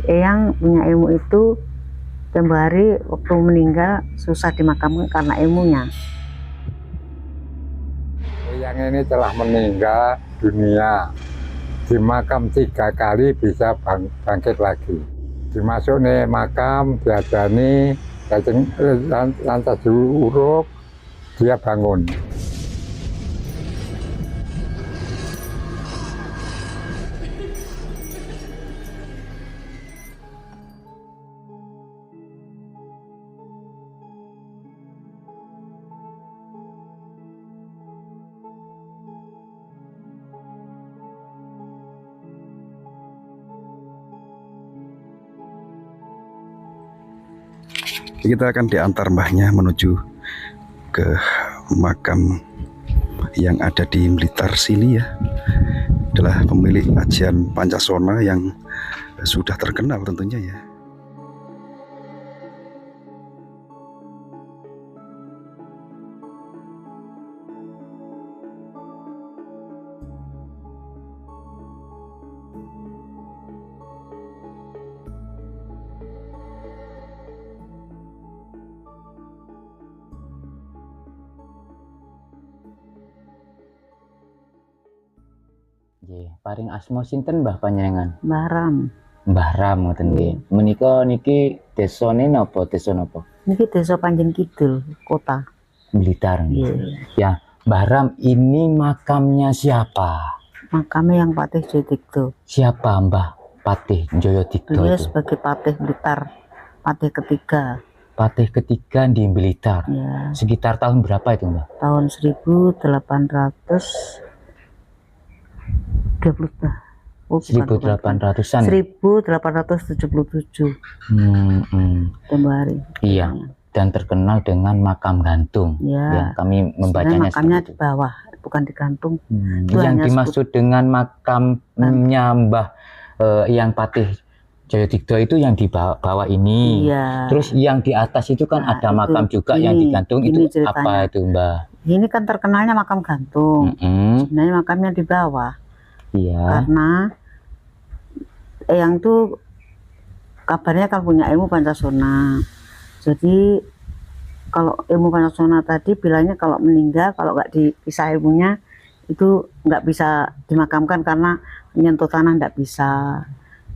Eyang punya ilmu itu, tempo hari waktu meninggal susah dimakamkan karena ilmunya. Eyang ini telah meninggal dunia, dimakam 3 kali bisa bangkit lagi. Dimasuk nih makam, diajani, lantas diurup, dia bangun. Kita akan diantar mbahnya menuju ke makam yang ada di Blitar sini ya. Adalah pemilik ajian Pancasona yang sudah terkenal tentunya ya. Paring asma sinten Mbah panjenengan? Mbah Ram. Mbah Ram ngoten nggih. Menika niki desane napa? Desa napa? Niki desa Panjen Kidul, kota Blitar nggih. yeah. Ya, Mbah Ram ini makamnya siapa? Makamnya yang Patih Joyodigdo. Siapa Mbah Patih Joyodigdo Beliau itu? sebagai Patih Blitar, Patih ketiga. Patih ketiga di Blitar. Ya. Sekitar tahun berapa itu Mbah? Tahun 1800 1800-an. 1877 tempo hari. Iya. Dan terkenal dengan makam gantung. Ya. Yang kami membacanya makamnya di bawah, bukan digantung. Yang dimaksud dengan makamnya Mbah yang Patih Joyodigdo itu yang di bawah ini. Iya. Terus yang di atas itu kan ada makam juga yang digantung. Itu apa itu Mbah? Ini kan terkenalnya makam gantung. Sebenarnya makamnya di bawah. Iya. Karena Eyang tuh kabarnya kan punya ilmu Pancasona. Jadi kalau ilmu Pancasona tadi bilangnya kalau meninggal, kalau nggak dipisah ilmunya itu nggak bisa dimakamkan karena menyentuh tanah nggak bisa.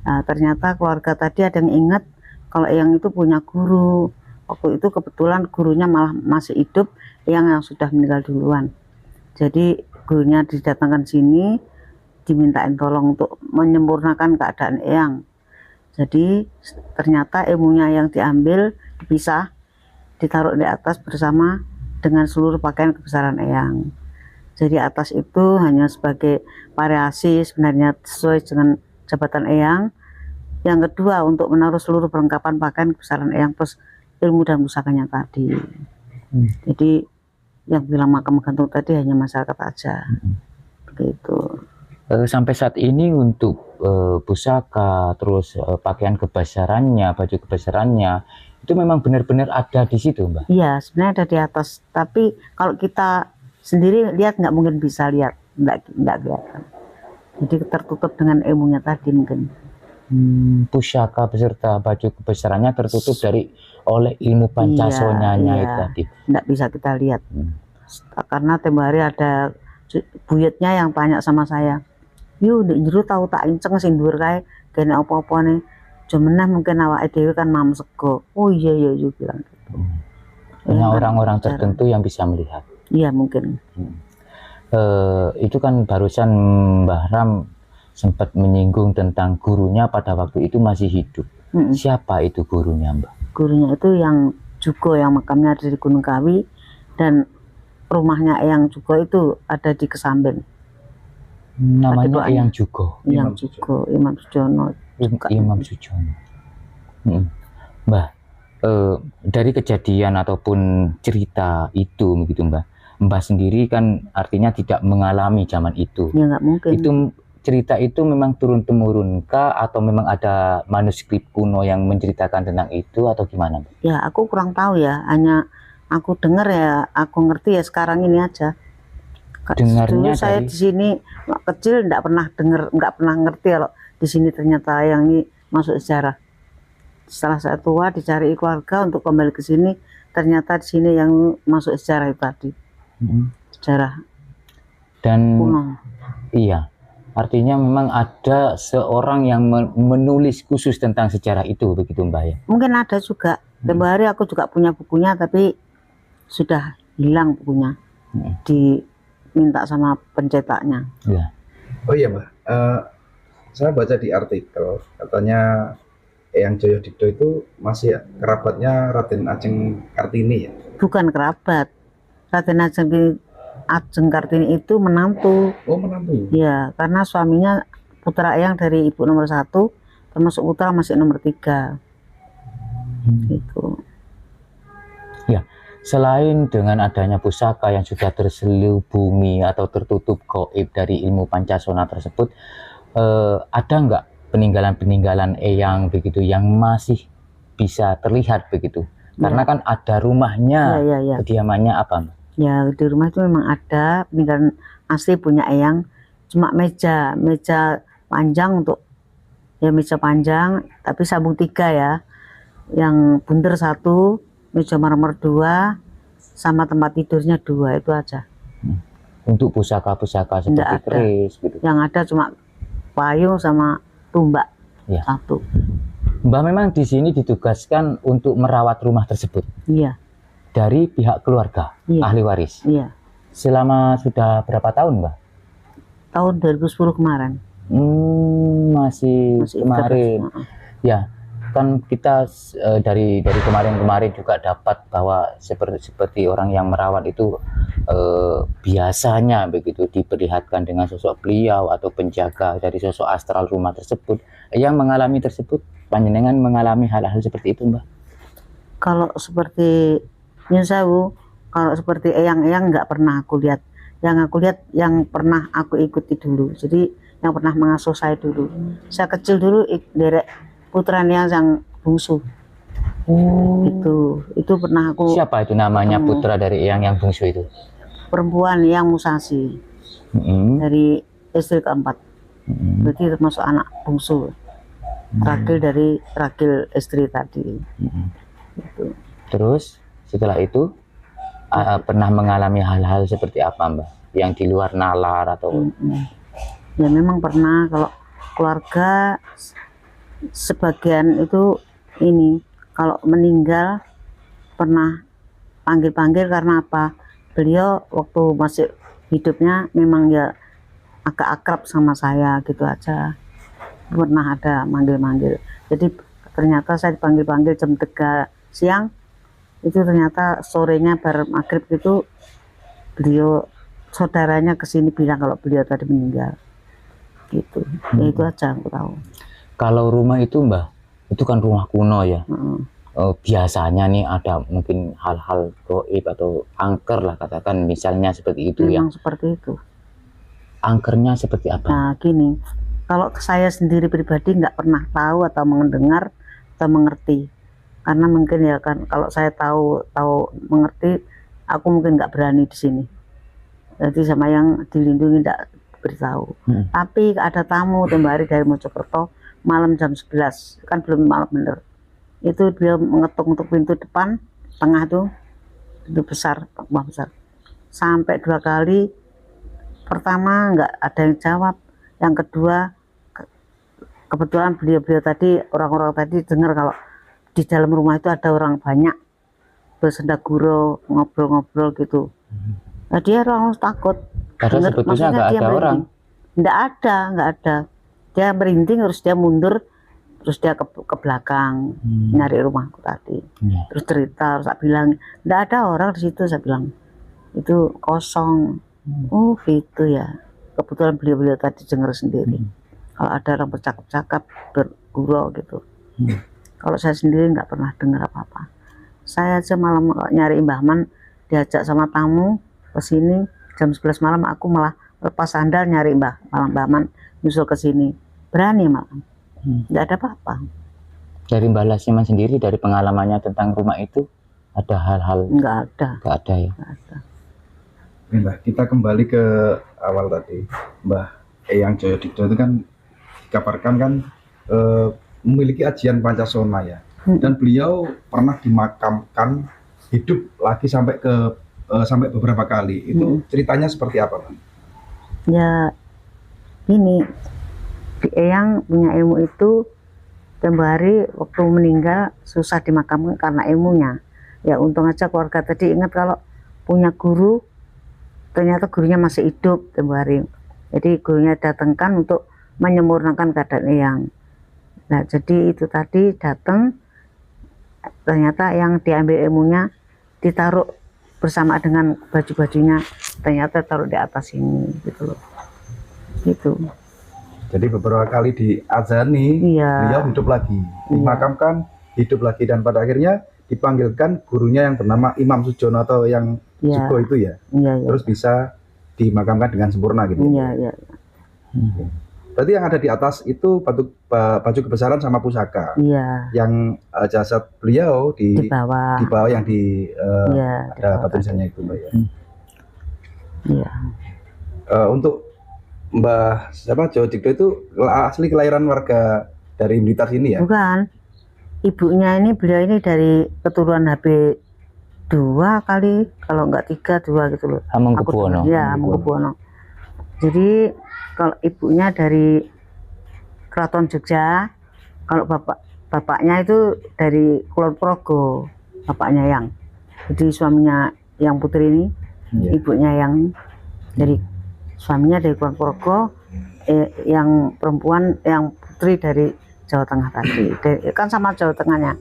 Nah, ternyata keluarga tadi ada yang ingat kalau Eyang itu punya guru. Waktu itu kebetulan gurunya malah masih hidup, Eyang yang sudah meninggal duluan. Jadi gurunya didatangkan sini, dimintain tolong untuk menyempurnakan keadaan Eyang. Jadi ternyata ilmunya yang diambil dipisah, ditaruh di atas bersama dengan seluruh pakaian kebesaran Eyang. Jadi atas itu hanya sebagai variasi sebenarnya sesuai dengan jabatan Eyang. Yang kedua untuk menaruh seluruh perlengkapan pakaian kebesaran Eyang plus ilmu dan pusakanya tadi. Jadi yang bilang makam gantung tadi hanya masyarakat aja. Begitu. Sampai saat ini untuk pusaka, terus pakaian kebesarannya, baju kebesarannya, itu memang benar-benar ada di situ, Mbak? Iya, sebenarnya ada di atas. Tapi kalau kita sendiri lihat nggak mungkin bisa lihat, nggak kelihatan. Jadi tertutup dengan ilmunya tadi mungkin. Pusaka beserta baju kebesarannya tertutup oleh ilmu Pancasonanya itu tadi. Nggak bisa kita lihat. Karena tempo hari ada buyutnya yang tanya sama saya, yuk di jero tahu tak inceng sing dhuwur kae kene apa-apa nih jemenah mungkin awake dhewe kan mam sego. Oh iya yuk bilang gitu. Hanya orang-orang tertentu yang bisa melihat. Iya mungkin. Itu kan barusan Mbah Ram sempat menyinggung tentang gurunya pada waktu itu masih hidup. Siapa itu gurunya, Mbak? Gurunya itu yang Jugo, yang makamnya ada di Gunung Kawi, dan rumahnya Eyang Jugo itu ada di Kesamben. Namanya Eyang Jugo. Eyang Jugo, Imam Sujono. Imam Sujono. Mbah, dari kejadian ataupun cerita itu begitu Mbah, Mbah sendiri kan artinya tidak mengalami zaman itu. Ya nggak mungkin. Itu cerita itu memang turun temurun kah atau memang ada manuskrip kuno yang menceritakan tentang itu atau gimana? Ya aku kurang tahu ya, hanya aku dengar ya, aku ngerti ya sekarang ini aja. Dulu saya di sini kecil nggak pernah dengar, nggak pernah ngerti kalau di sini ternyata yang ini masuk sejarah. Setelah saya tua dicari keluarga untuk kembali ke sini, ternyata di sini yang masuk sejarah itu tadi. Sejarah Dan kuno. iya, artinya memang ada seorang yang menulis khusus tentang sejarah itu, begitu Mbak ya? Mungkin ada juga. Tempo hari aku juga punya bukunya, tapi sudah hilang bukunya. Diminta sama pencetaknya. Iya. Oh iya Mbak, saya baca di artikel katanya Eyang Joyodipto itu masih kerabatnya Raden Ajeng Kartini ya? Bukan kerabat. Raden Ajeng Kartini itu menantu. Oh menantu. Ya, karena suaminya putra Eyang dari ibu nomor 1, termasuk putra masih nomor 3. Gitu. Ya, selain dengan adanya pusaka yang sudah terselubungi atau tertutup gaib dari ilmu Pancasona tersebut, ada nggak peninggalan-peninggalan Eyang begitu yang masih bisa terlihat begitu? Karena kan ada rumahnya, Ya. kediamannya apa Mbak? Ya, di rumah itu memang ada peninggalan asli punya Eyang. Cuma meja panjang untuk meja panjang, tapi sambung 3 ya. Yang bundar 1, meja marmer 2, sama tempat tidurnya 2, itu aja. Untuk pusaka-pusaka seperti Nggak ada. keris gitu. Yang ada cuma payung sama tumbak Ya. 1. Mbak memang di sini ditugaskan untuk merawat rumah tersebut Iya, dari pihak keluarga, Iya. ahli waris. iya. Selama sudah berapa tahun Mbak? Tahun 2010 kemarin. Masih kemarin. Heeh. Ya, kan kita dari kemarin-kemarin juga dapat bahwa seperti orang yang merawat itu biasanya begitu diperlihatkan dengan sosok beliau atau penjaga dari sosok astral rumah tersebut. Yang mengalami tersebut, panjenengan mengalami hal-hal seperti itu Mbak? Kalau seperti Nyun Sewu, kalau seperti Eyang-Eyang nggak pernah aku lihat. Yang aku lihat yang pernah aku ikuti dulu. Jadi yang pernah mengasuh saya dulu. Saya kecil dulu derek putranya yang bungsu. Itu pernah aku. Siapa itu namanya putra dari yang bungsu itu? Perempuan yang Musasi dari istri keempat. Berarti termasuk anak bungsu. Ragil istri tadi. Gitu. Terus setelah itu pernah mengalami hal-hal seperti apa Mbak? Yang di luar nalar atau? Ya memang pernah. Kalau keluarga sebagian itu ini kalau meninggal pernah panggil-panggil karena apa? Beliau waktu masih hidupnya memang ya agak akrab sama saya gitu aja. Pernah ada manggil-manggil. Jadi ternyata saya dipanggil-panggil jam 3 siang. Itu ternyata sorenya bar maghrib itu beliau saudaranya kesini bilang kalau beliau tadi meninggal. Gitu. Ya itu aja aku tahu. Kalau rumah itu Mbak, itu kan rumah kuno ya. Biasanya nih ada mungkin hal-hal gaib atau angker lah katakan misalnya seperti itu. Memang ya. seperti itu. Angkernya seperti apa? Nah gini, kalau saya sendiri pribadi nggak pernah tahu atau mendengar atau mengerti, karena mungkin ya kan kalau saya tahu mengerti, aku mungkin nggak berani di sini. Jadi sama yang dilindungi nggak beritahu. Tapi ada tamu tempo hari dari Mojokerto malam jam 11, kan belum malam bener. Itu dia mengetuk untuk pintu depan tengah tuh, pintu besar, rumah besar. Sampai 2 kali. Pertama nggak ada yang jawab, yang kedua kebetulan beliau tadi orang-orang tadi dengar kalau di dalam rumah itu ada orang banyak bersendaguro ngobrol-ngobrol gitu. Nah, dia langsung takut. Padahal sebetulnya nggak ada orang. Nggak ada. Dia merinding, terus dia mundur, terus dia ke belakang nyari rumahku tadi. Terus cerita, terus saya bilang nggak ada orang di situ, saya bilang itu kosong. Oh gitu ya. Kebetulan beliau tadi dengar sendiri. Kalau ada orang bercakap-cakap bergurau gitu. Kalau saya sendiri nggak pernah dengar apa-apa. Saya aja malam nyari Mbah Man, diajak sama tamu ke sini jam 11 malam, aku malah lepas sandal nyari Mbah Man nyusul ke sini. Berani malam. Nggak ada apa-apa. Dari Mbah Lasyaman sendiri dari pengalamannya tentang rumah itu ada hal-hal? Nggak ada. Nggak ada ya. Nggak ada. Mbah, kita kembali ke awal tadi. Mbah Eyang Joyodipto itu kan dikabarkan kan memiliki ajian Pancasona ya. Dan beliau pernah dimakamkan hidup lagi sampai beberapa kali. Itu ceritanya seperti apa, Pak? Ya ini Eyang punya ilmu itu, tempo hari waktu meninggal susah dimakamkan karena ilmunya. Ya untung aja keluarga tadi ingat kalau punya guru, ternyata gurunya masih hidup tempo hari. Jadi gurunya datangkan untuk menyempurnakan keadaan Eyang. Nah jadi itu tadi datang, ternyata yang diambil ilmunya ditaruh bersama dengan baju-bajunya, ternyata taruh di atas ini gitu loh. Gitu. Jadi beberapa kali diazani, beliau hidup lagi, dimakamkan, hidup lagi, dan pada akhirnya dipanggilkan gurunya yang bernama Imam Sujono atau yang Sugo itu ya. Terus bisa dimakamkan dengan sempurna gitu. Berarti yang ada di atas itu baju kebesaran sama pusaka. Yang jasad beliau di bawah yang ada tulisannya itu, Mbak ya. Untuk Mbah Joyo Digdo itu asli kelahiran warga dari Blitar sini ya? Bukan. Ibunya ini, beliau ini dari keturunan HB 2 kali, kalau enggak 3, 2 gitu loh. Hamengkubuwono. Ya, Hamengkubuwono. Jadi kalau ibunya dari Keraton Jogja, kalau bapaknya itu dari Kulon Progo, bapaknya Yang. Jadi suaminya Yang Putri ini, ibunya Yang dari suaminya dari Kulon Progo, yang perempuan yang Putri dari Jawa Tengah tadi. Kan sama Jawa Tengahnya,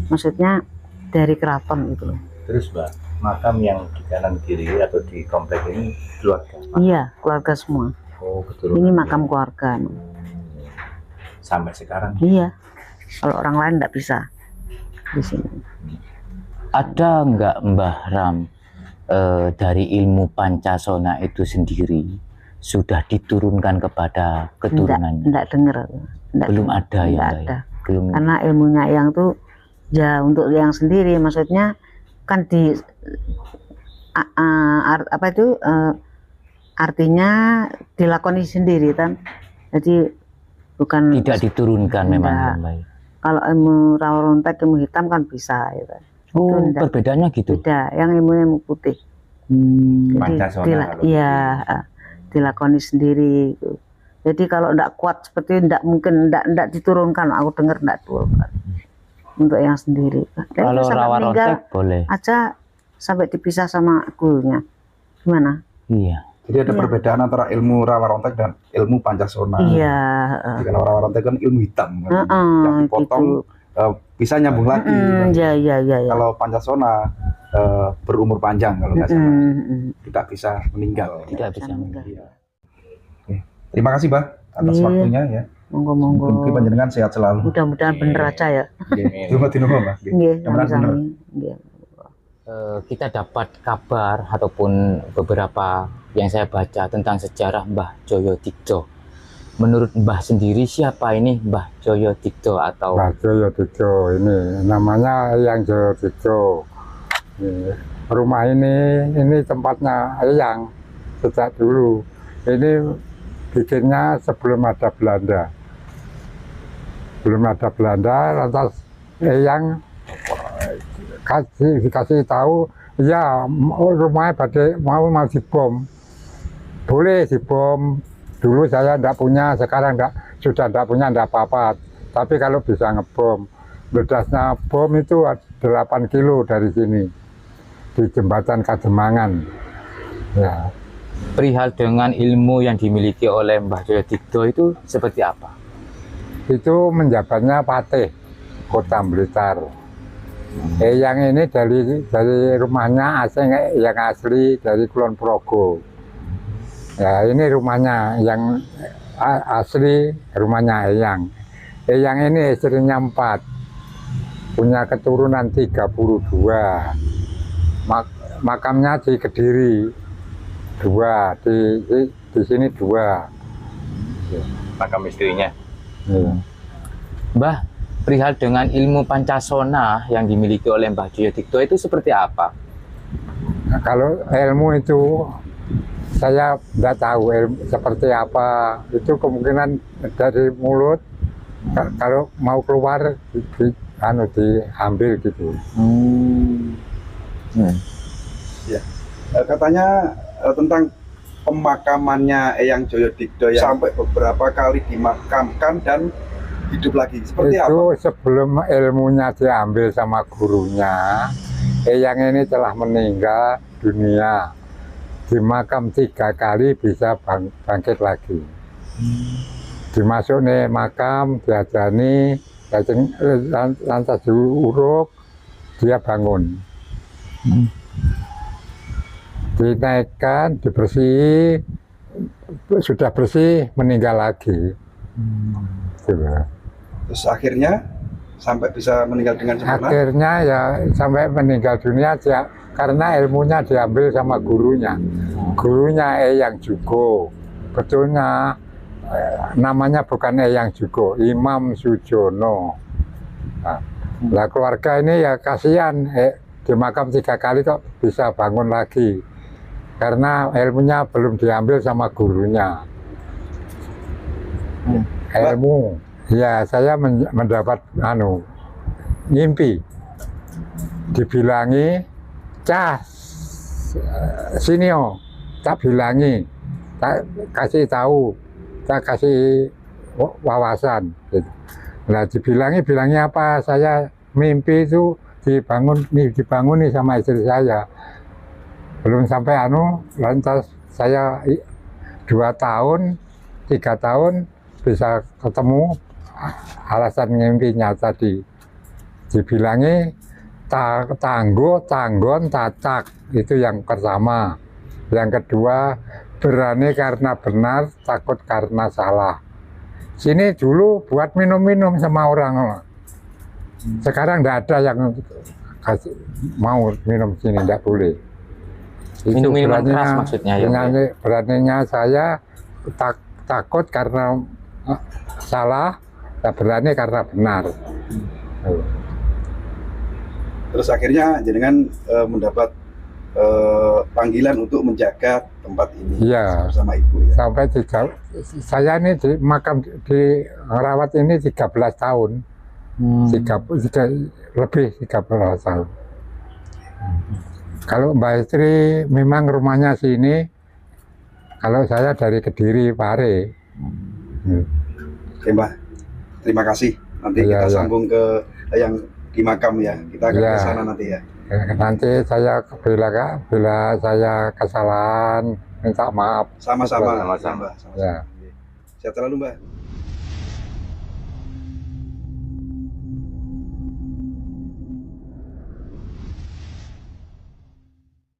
maksudnya dari keraton gitu loh. Terus Mbak, makam yang di kanan kiri atau di komplek ini keluarga? Iya, keluarga semua. Oh betul. Ini makam keluarga. Sampai sekarang? Iya. Kalau orang lain nggak bisa di sini. Ada nggak Mbah Ram dari ilmu Pancasona itu sendiri sudah diturunkan kepada keturunannya? Enggak dengar. Belum ada ya? Ada. Belum. Karena ilmunya Yang tuh ya untuk yang sendiri, maksudnya kan di artinya dilakoni sendiri kan, jadi bukan tidak diturunkan memang. Kalau ilmu rawa rontek, ilmu hitam kan bisa gitu. Oh, perbedaannya gitu? Beda, yang ilmu putih. Jadi dilakoni sendiri gitu. Jadi kalau tidak kuat seperti itu, tidak mungkin, tidak diturunkan. Aku dengar tidak diturunkan untuk yang sendiri. Kalau rawa rontek boleh aja sampai dipisah sama gurunya, gimana? Iya. Jadi ada perbedaan antara ilmu rawa rontek dan ilmu Pancasona. Iya. Kalau rawa rontek kan ilmu hitam, kan? Yang dipotong gitu. Bisa nyambung lagi. Iya. Kalau Pancasona berumur panjang kalau nggak salah, tidak bisa meninggal. Tidak bisa meninggal. Iya. Oke. Terima kasih, Mbak, atas waktunya ya. Monggo. Mungkin panjenengan sehat selalu. Mudah-mudahan bener aja ya. Terima kasih, Mbak. Kita dapat kabar ataupun beberapa yang saya baca tentang sejarah Mbah Joyo Digdo. Menurut Mbah sendiri, siapa ini Mbah Joyo Digdo atau? Mbah Joyo Digdo ini namanya Eyang Joyo Digdo. Rumah ini tempatnya Eyang sejak dulu. Ini bikinnya sebelum ada Belanda. Belum ada Belanda, lantas Eyang dikasih tahu, ya rumahnya mau dibom. Boleh dibom. Dulu saya tidak punya, sekarang sudah tidak punya, tidak apa-apa. Tapi kalau bisa ngebom, ledasnya bom itu 8 kilo dari sini, di jembatan Kademangan. Ya. Perihal dengan ilmu yang dimiliki oleh Mbah Joyo Digdo itu seperti apa? Itu menjabatnya Patih Kota Blitar. Yang ini dari rumahnya yang asli dari Kulon Progo. Ya ini rumahnya yang asli, rumahnya Eyang. Eyang ini istrinya 4, punya keturunan 32. Makamnya di Kediri 2, di sini 2. Makam istrinya. Mbah, perihal dengan ilmu Pancasona yang dimiliki oleh Mbah Joyo Digdo itu seperti apa? Nah, kalau ilmu itu saya tidak tahu seperti apa. Itu kemungkinan dari mulut Kalau mau keluar diambil gitu. Katanya tentang pemakamannya Eyang Joyodigdo yang sampai beberapa kali dimakamkan dan hidup lagi. Seperti Itu apa? sebelum ilmunya diambil sama gurunya, Eyang ini telah meninggal dunia. Dimakam 3 kali bisa bangkit lagi. Dimasuk nih makam, diajani, lantas diuruk, dia bangun. Dinaikkan, dibersihi, sudah bersih, meninggal lagi. Gitu. Terus akhirnya sampai bisa meninggal dengan sempurna. Akhirnya ya sampai meninggal dunia dia, karena ilmunya diambil sama gurunya. Gurunya Eyang Jugo. Betulnya namanya bukan Eyang Jugo, Imam Sujono. Nah, keluarga ini ya kasihan, di makam 3 kali kok bisa bangun lagi. Karena ilmunya belum diambil sama gurunya. Ilmu, ya saya mendapat mimpi. Dibilangi, cah sinio, tak bilangi, tak kasih tahu, tak kasih wawasan. Nah, dibilangi apa? Saya mimpi itu dibanguni sama istri saya. Belum sampai lantas saya 2 tahun, 3 tahun bisa ketemu alasan mimpinya tadi. Dibilangi tanggon, tacak, itu yang pertama. Yang kedua, berani karena benar, takut karena salah. Sini dulu buat minum-minum sama orang. Sekarang tidak ada yang mau minum sini, tidak boleh. Minum-minuman keras maksudnya ya? Beraninya saya takut karena salah, tak berani karena benar. Terus akhirnya jenengan mendapat panggilan untuk menjaga tempat ini bersama ibu ya. Sampai saya ini di makam dirawat ini 13 tahun. 13 tahun. Kalau Mbak Istri memang rumahnya sini, kalau saya dari Kediri, Pare. Oke Mbak, terima kasih. Nanti kita sambung ke yang di makam ya. Kita akan ke sana nanti ya. Nanti saya bila saya kesalahan minta maaf. Sama-sama. Ya. Sehat selalu Mbak.